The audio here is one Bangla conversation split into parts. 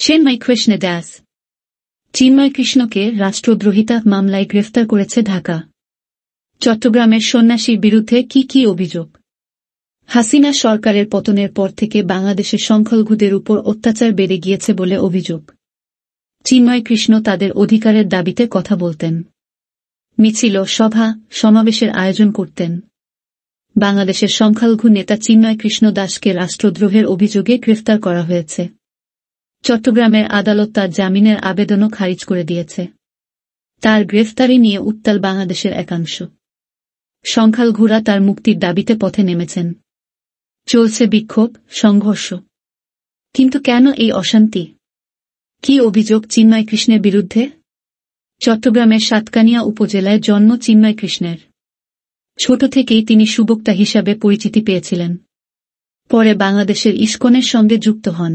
চিন্ময় কৃষ্ণ দাস। চিন্ময় কৃষ্ণকে রাষ্ট্রদ্রোহিতা মামলায় গ্রেফতার করেছে ঢাকা। চট্টগ্রামের সন্ন্যাসীর বিরুদ্ধে কি অভিযোগ? হাসিনা সরকারের পতনের পর থেকে বাংলাদেশের সংখ্যালঘুদের উপর অত্যাচার বেড়ে গিয়েছে বলে অভিযোগ। চিন্ময় কৃষ্ণ তাদের অধিকারের দাবিতে কথা বলতেন, মিছিল, সভা সমাবেশের আয়োজন করতেন। বাংলাদেশের সংখ্যালঘু নেতা চিন্ময় কৃষ্ণ দাসকে রাষ্ট্রদ্রোহের অভিযোগে গ্রেফতার করা হয়েছে। চট্টগ্রামের আদালত তার জামিনের আবেদনও খারিজ করে দিয়েছে। তার গ্রেফতারি নিয়ে উত্তাল বাংলাদেশের একাংশ। সংখ্যালঘুরা তার মুক্তির দাবিতে পথে নেমেছেন। চলছে বিক্ষোভ, সংঘর্ষ। কিন্তু কেন এই অশান্তি? কি অভিযোগ চিন্ময় কৃষ্ণের বিরুদ্ধে? চট্টগ্রামের সাতকানিয়া উপজেলায় জন্ম চিন্ময় কৃষ্ণের। ছোট থেকেই তিনি সুবক্তা হিসাবে পরিচিতি পেয়েছিলেন। পরে বাংলাদেশের ইসকনের সঙ্গে যুক্ত হন।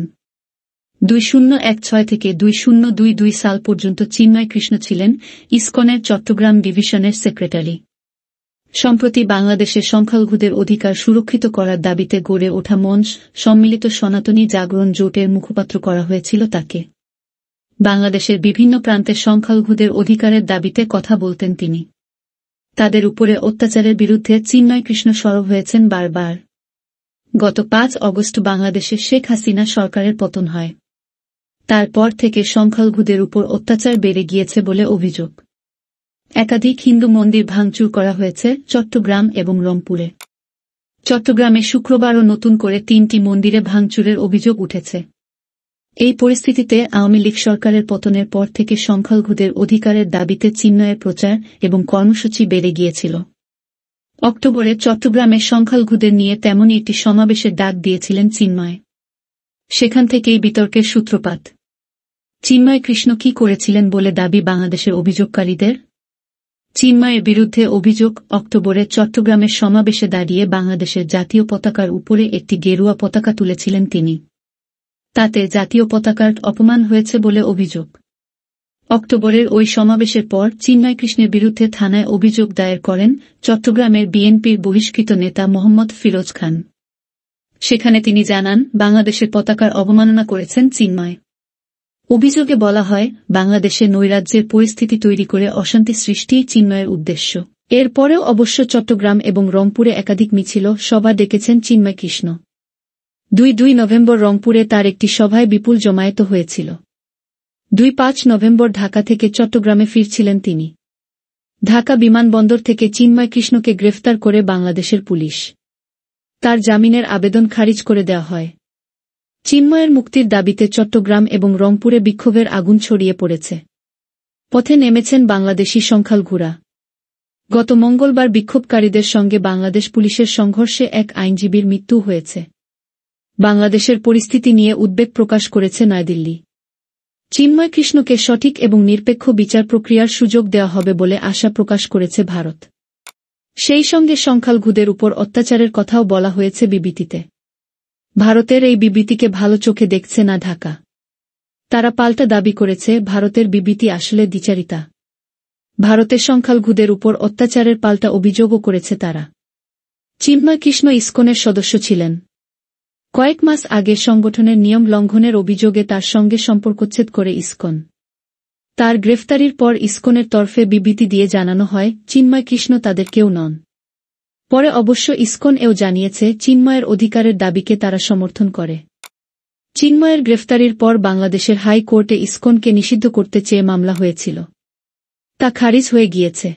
2016 থেকে 2022 সাল পর্যন্ত চিন্ময় কৃষ্ণ ছিলেন ইসকনের চট্টগ্রাম ডিভিশনের সেক্রেটারি। সম্প্রতি বাংলাদেশের সংখ্যালঘুদের অধিকার সুরক্ষিত করার দাবিতে গড়ে ওঠা মঞ্চ সম্মিলিত সনাতনী জাগরণ জোটের মুখপাত্র করা হয়েছিল তাকে। বাংলাদেশের বিভিন্ন প্রান্তে সংখ্যালঘুদের অধিকারের দাবিতে কথা বলতেন তিনি। তাদের উপরে অত্যাচারের বিরুদ্ধে চিন্ময় কৃষ্ণ সরব হয়েছেন বারবার। গত 5 অগস্ট বাংলাদেশে শেখ হাসিনা সরকারের পতন হয়। তারপর থেকে সংখ্যালঘুদের উপর অত্যাচার বেড়ে গিয়েছে বলে অভিযোগ। একাধিক হিন্দু মন্দির ভাঙচুর করা হয়েছে চট্টগ্রাম এবং রংপুরে। চট্টগ্রামে শুক্রবারও নতুন করে 3টি মন্দিরে ভাঙচুরের অভিযোগ উঠেছে। এই পরিস্থিতিতে আওয়ামী লীগ সরকারের পতনের পর থেকে সংখ্যালঘুদের অধিকারের দাবিতে চিন্ময়ের প্রচার এবং কর্মসূচি বেড়ে গিয়েছিল। অক্টোবরে চট্টগ্রামে সংখ্যালঘুদের নিয়ে তেমনই একটি সমাবেশের ডাক দিয়েছিলেন চিন্ময়। সেখান থেকেই বিতর্কের সূত্রপাত। চিন্ময় কৃষ্ণ কি করেছিলেন বলে দাবি বাংলাদেশের অভিযোগকারীদের? চিন্ময়ের বিরুদ্ধে অভিযোগ, অক্টোবরে চট্টগ্রামের সমাবেশে দাঁড়িয়ে বাংলাদেশের জাতীয় পতাকার উপরে একটি গেরুয়া পতাকা তুলেছিলেন তিনি। তাতে জাতীয় পতাকার অপমান হয়েছে বলে অভিযোগ। অক্টোবরের ওই সমাবেশের পর চিন্ময় কৃষ্ণের বিরুদ্ধে থানায় অভিযোগ দায়ের করেন চট্টগ্রামের বিএনপির বহিষ্কৃত নেতা মোহাম্মদ ফিরোজ খান। সেখানে তিনি জানান, বাংলাদেশের পতাকার অবমাননা করেছেন চিন্ময়। অভিযোগে বলা হয়, বাংলাদেশে নৈরাজ্যের পরিস্থিতি তৈরি করে অশান্তি সৃষ্টিই চিন্ময়ের উদ্দেশ্য। এরপরেও অবশ্য চট্টগ্রাম এবং রংপুরে একাধিক মিছিল, সভা ডেকেছেন চিন্ময় কৃষ্ণ। 2 নভেম্বর রংপুরে তার একটি সভায় বিপুল জমায়েত হয়েছিল। 5 নভেম্বর ঢাকা থেকে চট্টগ্রামে ফিরছিলেন তিনি। ঢাকা বিমানবন্দর থেকে চিন্ময় কৃষ্ণকে গ্রেফতার করে বাংলাদেশের পুলিশ। তার জামিনের আবেদন খারিজ করে দেওয়া হয়। চিন্ময়ের মুক্তির দাবিতে চট্টগ্রাম এবং রংপুরে বিক্ষোভের আগুন ছড়িয়ে পড়েছে। পথে নেমেছেন বাংলাদেশি সংখ্যালঘুরা। গত মঙ্গলবার বিক্ষোভকারীদের সঙ্গে বাংলাদেশ পুলিশের সংঘর্ষে এক আইনজীবীর মৃত্যু হয়েছে। বাংলাদেশের পরিস্থিতি নিয়ে উদ্বেগ প্রকাশ করেছে নয়াদিল্লি। চিন্ময় কৃষ্ণকে সঠিক এবং নিরপেক্ষ বিচার প্রক্রিয়ার সুযোগ দেওয়া হবে বলে আশা প্রকাশ করেছে ভারত। সেই সঙ্গে সংখ্যালঘুদের উপর অত্যাচারের কথাও বলা হয়েছে বিবৃতিতে। ভারতের এই বিবৃতিকে ভালো চোখে দেখছে না ঢাকা। তারা পাল্টা দাবি করেছে, ভারতের বিবৃতি আসলে দ্বিচারিতা। ভারতের সংখ্যালঘুদের উপর অত্যাচারের পাল্টা অভিযোগও করেছে তারা। চিন্ময় কৃষ্ণ ইসকনের সদস্য ছিলেন। কয়েক মাস আগে সংগঠনের নিয়ম লঙ্ঘনের অভিযোগে তার সঙ্গে সম্পর্কচ্ছেদ করে ইসকন। তার গ্রেফতারির পর ইসকনের তরফে বিবৃতি দিয়ে জানানো হয়, চিন্ময় কৃষ্ণ তাদের কেউ নন। পরে অবশ্য ইসকন এও জানিয়েছে, চিন্ময়ের অধিকারের দাবিকে তারা সমর্থন করে। চিন্ময়ের গ্রেফতারির পর বাংলাদেশের হাই কোর্টে ইসকনকে নিষিদ্ধ করতে চেয়ে মামলা হয়েছিল। তা খারিজ হয়ে গিয়েছে।